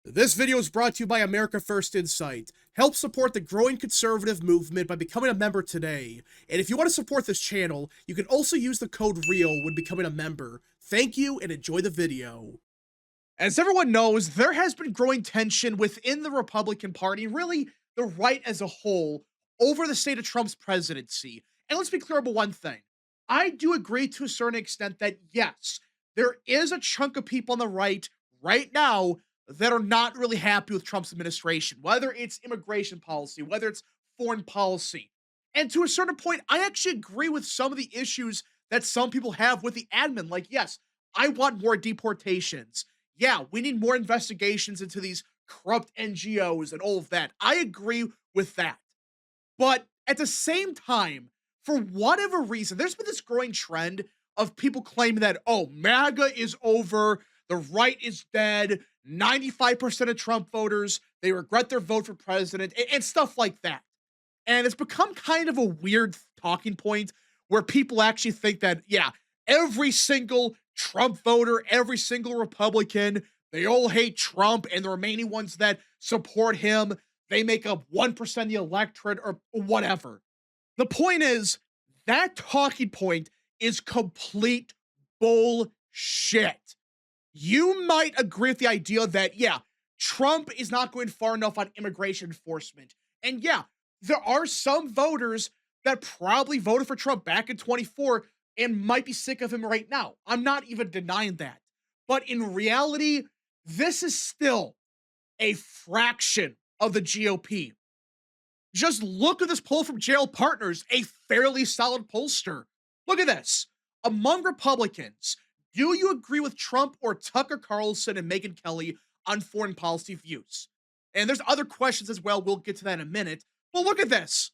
This video is brought to you by America First Insight. Help support the growing conservative movement by becoming a member today. And if you want to support this channel, you can also use the code REAL when becoming a member. Thank you and enjoy the video. As everyone knows, there has been growing tension within the Republican Party, really the right as a whole, over the state of Trump's presidency. And let's be clear about one thing. I do agree to a certain extent that yes, there is a chunk of people on the right now that are not really happy with Trump's administration, whether it's immigration policy, whether it's foreign policy. And to a certain point, I actually agree with some of the issues that some people have with the admin. Like, yes, I want more deportations. Yeah, we need more investigations into these corrupt NGOs and all of that. I agree with that. But at the same time, for whatever reason, there's been this growing trend of people claiming that, oh, MAGA is over, the right is dead, 95% of Trump voters, they regret their vote for president, and stuff like that. And it's become kind of a weird talking point where people actually think that, yeah, every single Trump voter, every single Republican, they all hate Trump, and the remaining ones that support him, they make up 1% of the electorate or whatever. The point is, that talking point is complete bullshit. You might agree with the idea that, yeah, Trump is not going far enough on immigration enforcement. And yeah, there are some voters that probably voted for Trump back in 24 and might be sick of him right now. I'm not even denying that. But in reality, this is still a fraction of the GOP. Just look at this poll from Jail Partners, a fairly solid pollster. Look at this. Among Republicans, do you agree with Trump or Tucker Carlson and Megyn Kelly on foreign policy views? And there's other questions as well. We'll get to that in a minute. But look at this.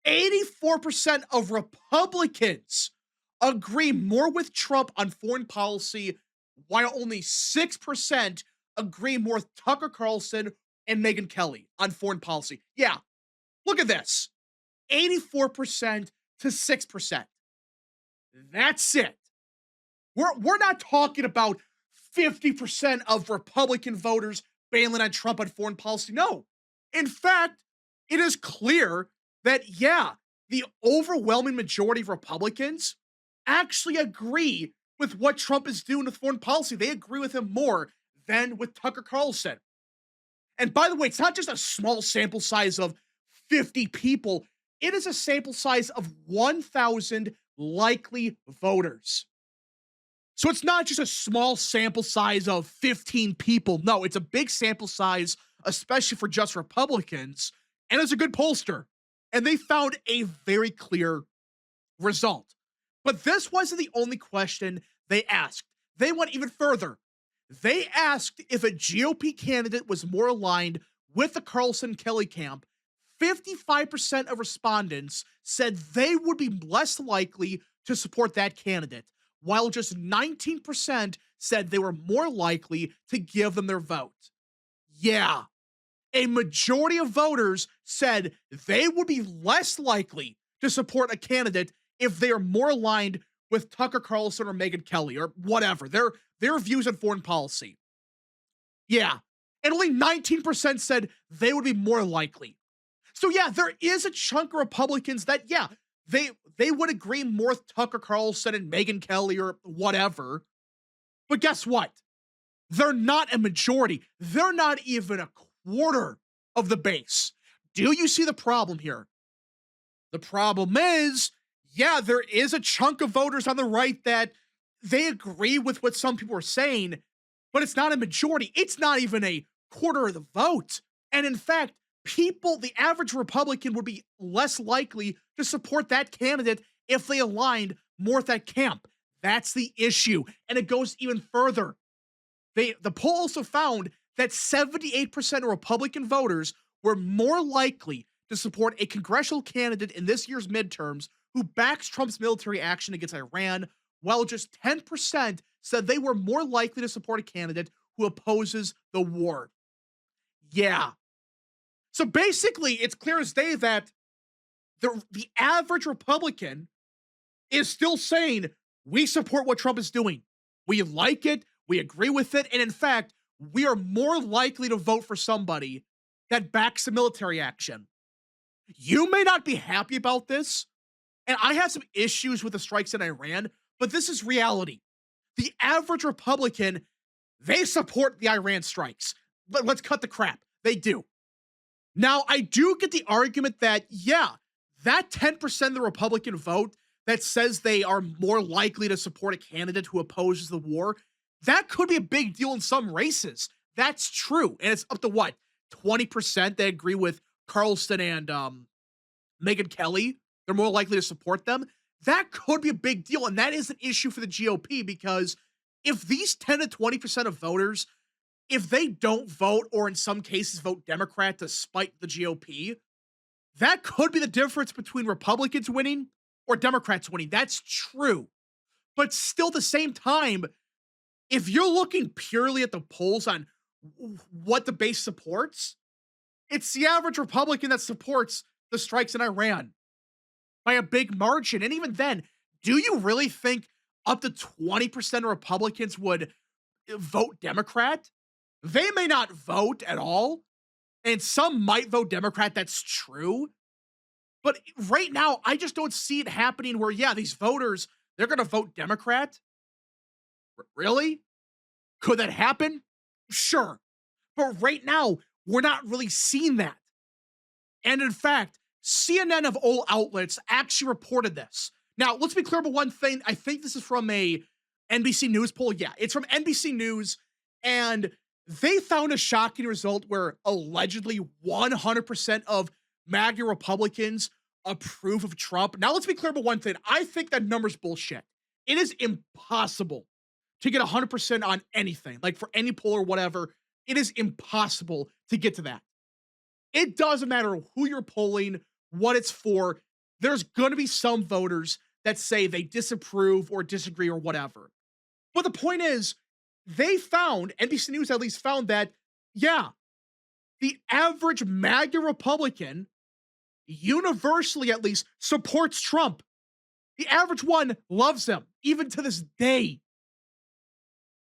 84% of Republicans agree more with Trump on foreign policy, while only 6% agree more with Tucker Carlson and Megyn Kelly on foreign policy. Yeah, look at this. 84% to 6%. That's it. We're not talking about 50% of Republican voters bailing on Trump on foreign policy. No. In fact, it is clear that, yeah, the overwhelming majority of Republicans actually agree with what Trump is doing with foreign policy. They agree with him more than with Tucker Carlson. And by the way, it's not just a small sample size of 50 people. It is a sample size of 1,000 likely voters. So it's not just a small sample size of 15 people. No, it's a big sample size, especially for just Republicans. And it's a good pollster. And they found a very clear result. But this wasn't the only question they asked. They went even further. They asked if a GOP candidate was more aligned with the Carlson-Kelly camp. 55% of respondents said they would be less likely to support that candidate, while just 19% said they were more likely to give them their vote. Yeah, a majority of voters said they would be less likely to support a candidate if they are more aligned with Tucker Carlson or Megyn Kelly or whatever, their views on foreign policy. Yeah, and only 19% said they would be more likely. So yeah, there is a chunk of Republicans that, yeah, they would agree more with Tucker Carlson and Megyn Kelly or whatever. But guess what? They're not a majority. They're not even a quarter of the base. Do you see the problem here? The problem is, yeah, there is a chunk of voters on the right that they agree with what some people are saying, but it's not a majority. It's not even a quarter of the vote. And in fact, the average Republican would be less likely to support that candidate if they aligned more with that camp. That's the issue. And it goes even further. The poll also found that 78% of Republican voters were more likely to support a congressional candidate in this year's midterms who backs Trump's military action against Iran, while just 10% said they were more likely to support a candidate who opposes the war. Yeah. So basically, it's clear as day that the average Republican is still saying, we support what Trump is doing. We like it. We agree with it. And in fact, we are more likely to vote for somebody that backs the military action. You may not be happy about this, and I have some issues with the strikes in Iran, but this is reality. The average Republican, they support the Iran strikes. But let's cut the crap. They do. Now, I do get the argument that, yeah, that 10% of the Republican vote that says they are more likely to support a candidate who opposes the war, that could be a big deal in some races. That's true. And it's up to what? 20% that agree with Carlson and Megyn Kelly. They're more likely to support them. That could be a big deal. And that is an issue for the GOP because if these 10 to 20% of voters, if they don't vote or in some cases vote Democrat to spite the GOP, that could be the difference between Republicans winning or Democrats winning. That's true. But still, at the same time, if you're looking purely at the polls on what the base supports, it's the average Republican that supports the strikes in Iran by a big margin. And even then, do you really think up to 20% of Republicans would vote Democrat? They may not vote at all, and some might vote Democrat. That's true. But right now, I just don't see it happening where, yeah, these voters, they're going to vote Democrat. Really? Could that happen? Sure. But right now, we're not really seeing that. And in fact, CNN of all outlets actually reported this. Now, let's be clear about one thing. I think this is from a NBC News poll. Yeah, it's from NBC News. And they found a shocking result where allegedly 100% of MAGA Republicans approve of Trump. Now, let's be clear about one thing. I think that number's bullshit. It is impossible to get 100% on anything, like for any poll or whatever. It is impossible to get to that. It doesn't matter who you're polling, what it's for. There's going to be some voters that say they disapprove or disagree or whatever. But the point is, they found, NBC News at least found that, yeah, the average MAGA Republican, universally at least, supports Trump. The average one loves him, even to this day.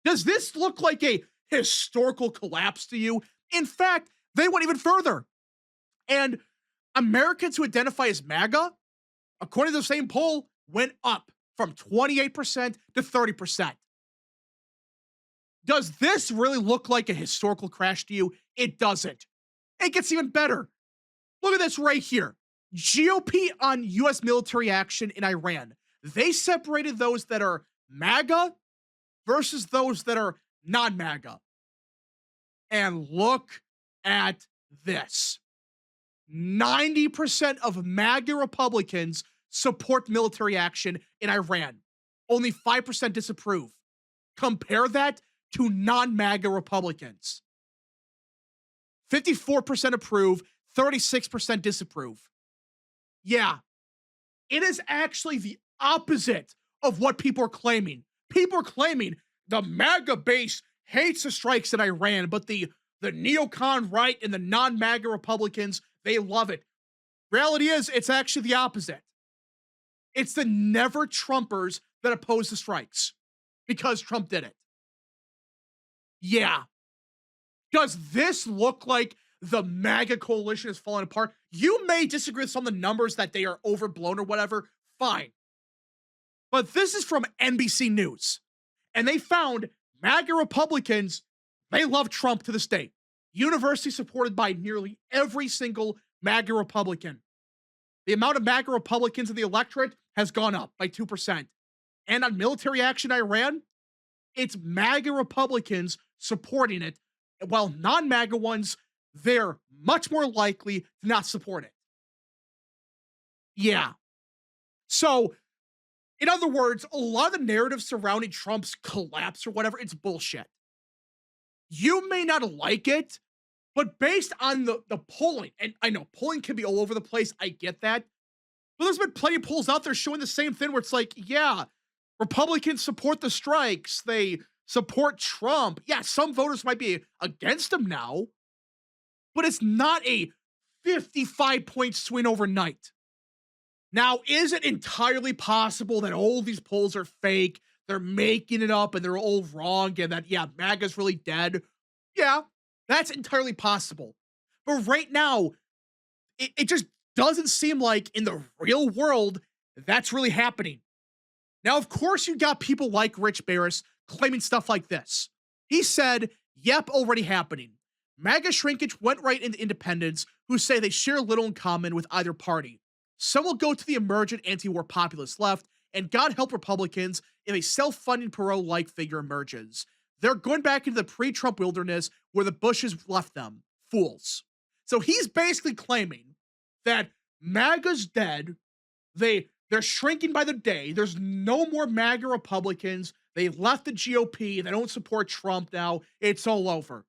Does this look like a historical collapse to you? In fact, they went even further. And Americans who identify as MAGA, according to the same poll, went up from 28% to 30%. Does this really look like a historical crash to you? It doesn't. It gets even better. Look at this right here. GOP on U.S. military action in Iran. They separated those that are MAGA versus those that are non-MAGA. And look at this. 90% of MAGA Republicans support military action in Iran. Only 5% disapprove. Compare that to non-MAGA Republicans. 54% approve, 36% disapprove. Yeah, it is actually the opposite of what people are claiming. People are claiming the MAGA base hates the strikes in Iran, but the neocon right and the non-MAGA Republicans, they love it. Reality is, it's actually the opposite. It's the never Trumpers that oppose the strikes because Trump did it. Yeah. Does this look like the MAGA coalition is falling apart? You may disagree with some of the numbers that they are overblown or whatever. Fine. But this is from NBC News. And they found MAGA Republicans, they love Trump to this day. Universally supported by nearly every single MAGA Republican. The amount of MAGA Republicans in the electorate has gone up by 2%. And on military action in Iran, it's MAGA Republicans supporting it, while non-MAGA ones, they're much more likely to not support it. Yeah. So, in other words, a lot of the narrative surrounding Trump's collapse or whatever, it's bullshit. You may not like it, but based on the polling, and I know polling can be all over the place, I get that, but there's been plenty of polls out there showing the same thing where it's like, yeah, Republicans support the strikes, they support Trump. Yeah, some voters might be against him now, but it's not a 55-point swing overnight. Now, is it entirely possible that all these polls are fake, they're making it up, and they're all wrong, and that, yeah, MAGA's really dead? Yeah, that's entirely possible. But right now, it just doesn't seem like in the real world that's really happening. Now, of course, you got people like Rich Barris claiming stuff like this. He said, yep, already happening. MAGA shrinkage went right into independents who say they share little in common with either party. Some will go to the emergent anti war populist left, and God help Republicans if a self funding Perot like figure emerges. They're going back into the pre Trump wilderness where the Bushes left them. Fools. So he's basically claiming that MAGA's dead. They're shrinking by the day. There's no more MAGA Republicans. They left the GOP. They don't support Trump now. It's all over.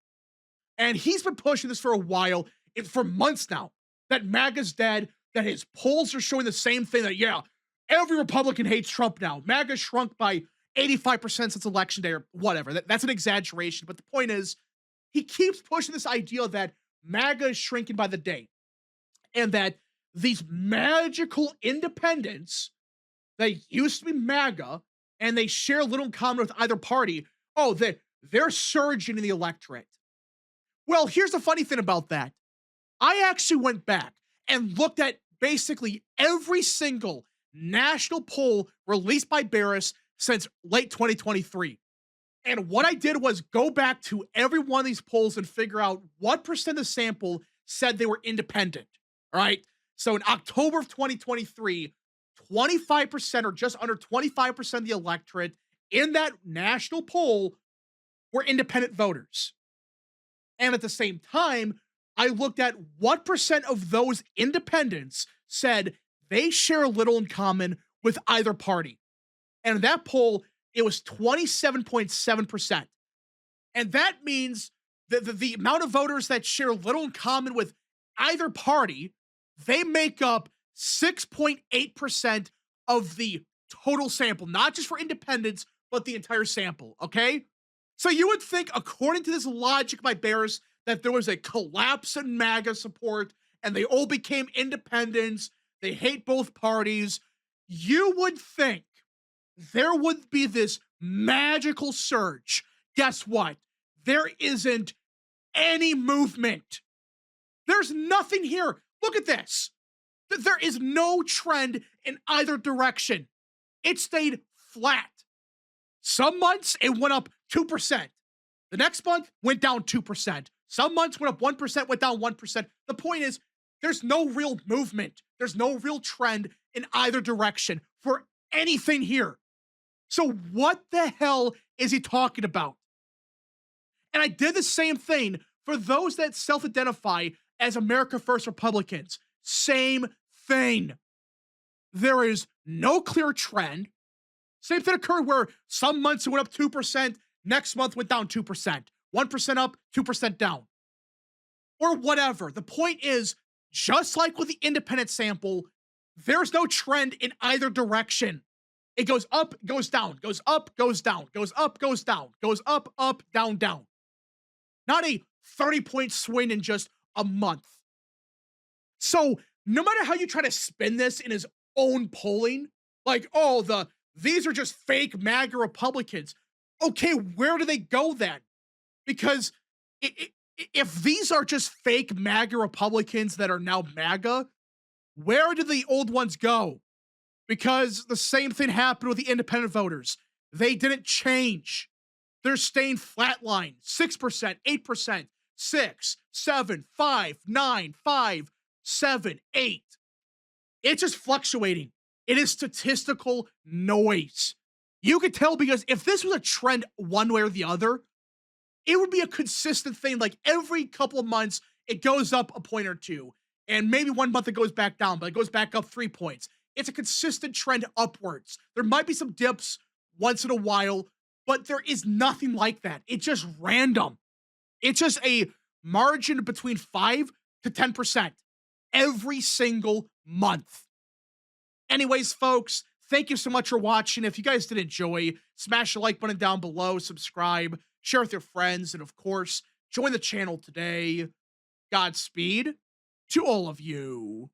And he's been pushing this for a while, for months now, that MAGA's dead, that his polls are showing the same thing, that, yeah, every Republican hates Trump now. MAGA shrunk by 85% since election day or whatever. That's an exaggeration. But the point is, he keeps pushing this idea that MAGA is shrinking by the day and that these magical independents that used to be MAGA and they share little in common with either party, oh, they're surging in the electorate. Well, here's the funny thing about that. I actually went back and looked at basically every single national poll released by Barris since late 2023. And what I did was go back to every one of these polls and figure out what percent of the sample said they were independent. All right. So in October of 2023, 25% or just under 25% of the electorate in that national poll were independent voters. And at the same time, I looked at what percent of those independents said they share little in common with either party. And in that poll, it was 27.7%. And that means that the amount of voters that share little in common with either party, they make up 6.8% of the total sample, not just for independents, but the entire sample, okay? So you would think, according to this logic by Barris, that there was a collapse in MAGA support and they all became independents, they hate both parties. You would think there would be this magical surge. Guess what? There isn't any movement. There's nothing here. Look at this. There is no trend in either direction. It stayed flat. Some months it went up 2%. The next month went down 2%. Some months went up 1%, went down 1%. The point is, there's no real movement. There's no real trend in either direction for anything here. So what the hell is he talking about? And I did the same thing for those that self-identify as America First Republicans. Same thing. There is no clear trend. Same thing occurred where some months it went up 2%, next month went down 2%, 1% up, 2% down, or whatever. The point is, just like with the independent sample, there's no trend in either direction. It goes up, goes down, goes up, goes down, goes up, goes down, goes up, up, down, down. Not a 30-point swing in just a month. So no matter how you try to spin this in his own polling, like, oh, these are just fake MAGA Republicans. Okay, where do they go then? Because if these are just fake MAGA Republicans that are now MAGA, where do the old ones go? Because the same thing happened with the independent voters. They didn't change. They're staying flatline. 6%, 8%, 6, 7, 5, 9, 5, 7, 8. It's just fluctuating. It is statistical noise. You could tell, because if this was a trend one way or the other, it would be a consistent thing. Like every couple of months, it goes up a point or two. And maybe one month it goes back down, but it goes back up 3 points. It's a consistent trend upwards. There might be some dips once in a while, but there is nothing like that. It's just random. It's just a margin between 5 to 10% every single month. Anyways, folks, thank you so much for watching. If you guys did enjoy, smash the like button down below, subscribe, share with your friends, and of course, join the channel today. Godspeed to all of you.